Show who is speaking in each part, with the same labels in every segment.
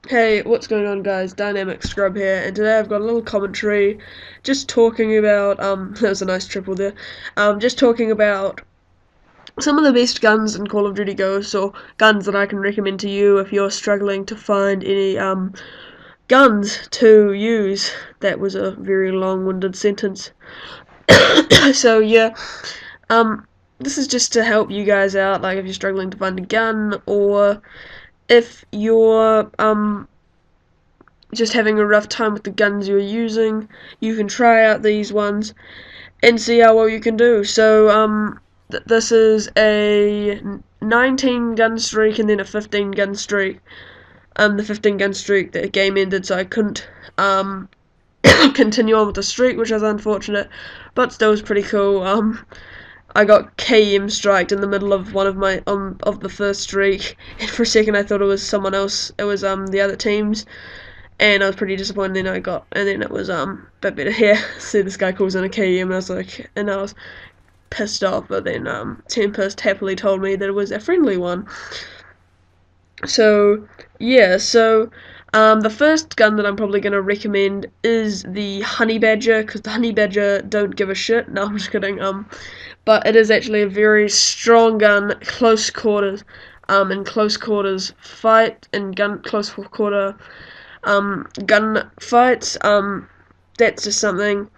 Speaker 1: Hey, what's going on, guys? Dynamic Scrub here, and today I've got a little commentary just talking about that was a nice triple there. Just talking about some of the best guns in Call of Duty Ghosts, or guns that I can recommend to you if you're struggling to find any guns to use. That was a very long-winded sentence. So yeah, um this is just to help you guys out, like if you're struggling to find a gun, or if you're just having a rough time with the guns you're using, you can try out these ones and see how well you can do. So, this is a 19 gun streak and then a 15 gun streak. The 15 gun streak, the game ended, so I couldn't continue on with the streak, which was unfortunate, but still was pretty cool. I got K.E.M striked in the middle of one of my of the first streak, and for a second I thought it was someone else. It was the other team's, and I was pretty disappointed. And then it was a bit better here. See, this guy calls in a K.E.M, and I was like, and I was pissed off. But then Tempest happily told me that it was a friendly one. So yeah, the first gun that I'm probably going to recommend is the Honey Badger, because the Honey Badger don't give a shit. No, I'm just kidding. But it is actually a very strong gun, close quarters, in close quarters fight and close quarter gun fights. That's just something.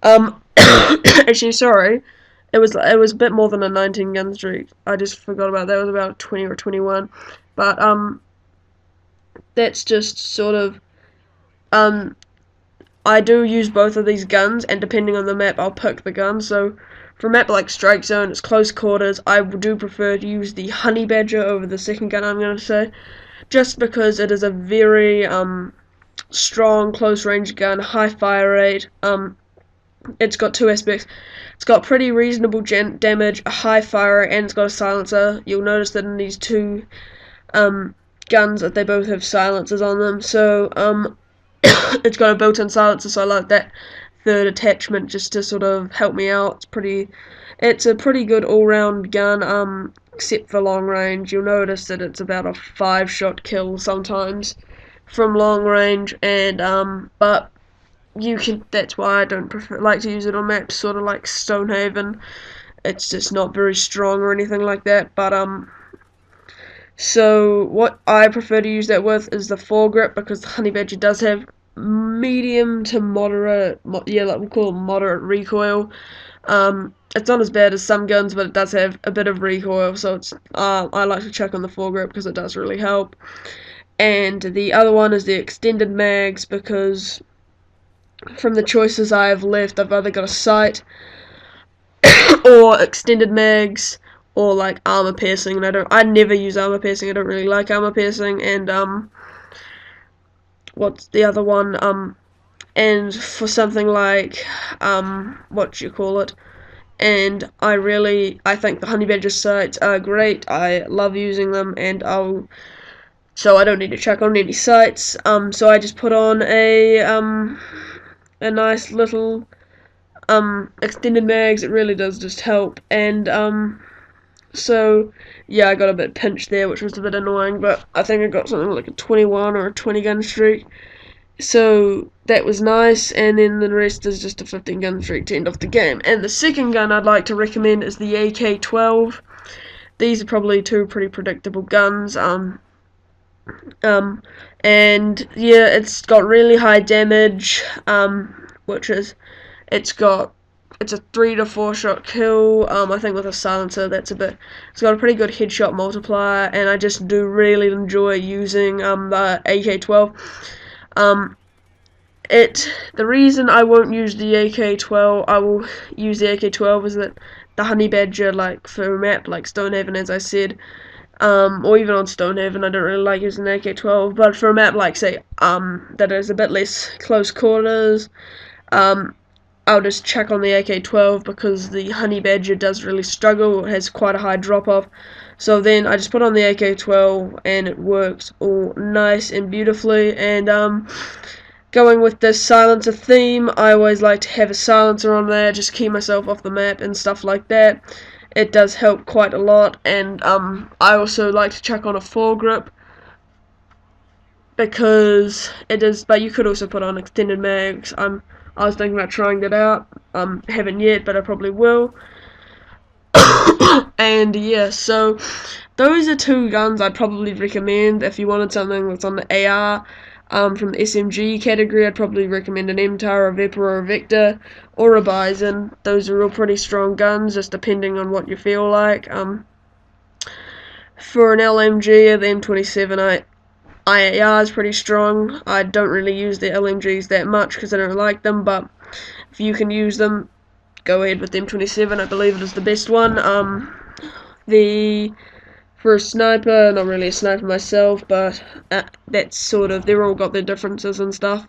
Speaker 1: Actually, sorry, it was a bit more than a 19 gun streak. I just forgot about that. It was about 20 or 21, but that's just sort of I do use both of these guns, and depending on the map, I'll pick the gun. So for a map like Strike Zone, it's close quarters. I do prefer to use the Honey Badger over the second gun, I'm going to say, just because it is a very strong close range gun, high fire rate. It's got two aspects. It's got pretty reasonable damage, a high fire rate, and it's got a silencer. You'll notice that in these two guns that they both have silencers on them. So it's got a built-in silencer, so I like that third attachment just to sort of help me out. It's a pretty good all-round gun, except for long range. You'll notice that it's about a 5-shot kill sometimes from long range, and but that's why I don't like to use it on maps sort of like Stonehaven. It's just not very strong or anything like that, but so what I prefer to use that with is the foregrip, because the Honey Badger does have medium to moderate, like we'll call it moderate recoil. It's not as bad as some guns, but it does have a bit of recoil, so it's I like to check on the foregrip because it does really help. And the other one is the extended mags, because from the choices I have left, I've either got a sight or extended mags, or like armor piercing, and I never use armor piercing. I don't really like armor piercing. And what's the other one? And for something like what do you call it? And I think the Honey Badger sights are great. I love using them, and so I don't need to check on any sights. So I just put on a nice little extended mags. It really does just help. And so yeah, I got a bit pinched there, which was a bit annoying, but I think I got something like a 21 or a 20 gun streak, so that was nice. And then the rest is just a 15 gun streak to end off the game. And the second gun I'd like to recommend is the AK-12. These are probably two pretty predictable guns. And yeah, it's got really high damage, which is it's a 3 to 4 shot kill. I think with a silencer, it's got a pretty good headshot multiplier, and I just do really enjoy using the AK-12. The reason I won't use the AK-12, I will use the AK-12, is that the Honey Badger, like for a map like Stonehaven, as I said, or even on Stonehaven, I don't really like using the AK-12, but for a map like, say, that is a bit less close quarters, I'll just check on the AK-12, because the Honey Badger does really struggle. It has quite a high drop-off. So then I just put on the AK-12, and it works all nice and beautifully. And going with this silencer theme, I always like to have a silencer on there, just keep myself off the map and stuff like that. It does help quite a lot. And I also like to check on a foregrip, because it is. But you could also put on extended mags. I was thinking about trying that out. Haven't yet, but I probably will. And yeah, so those are two guns I'd probably recommend if you wanted something that's on the AR. From the SMG category, I'd probably recommend an MTAR, a Viper, or a Vector, or a Bison. Those are all pretty strong guns, just depending on what you feel like. For an LMG, the M27 IAR is pretty strong. I don't really use the LMGs that much because I don't like them, but if you can use them, go ahead with the M27. I believe it is the best one. The For a sniper, not really a sniper myself, but that's sort of, they're all got their differences and stuff.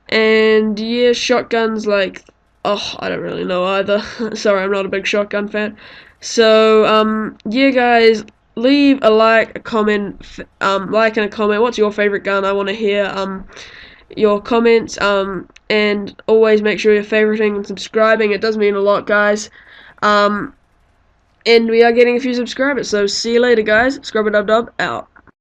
Speaker 1: And yeah, shotguns, like, oh, I don't really know either. Sorry, I'm not a big shotgun fan. So, yeah, guys, leave a like, a comment, like and a comment. What's your favorite gun? I want to hear, your comments, and always make sure you're favoriting and subscribing. It does mean a lot, guys. And we are getting a few subscribers, so see you later, guys. Scrubba Dub Dub out.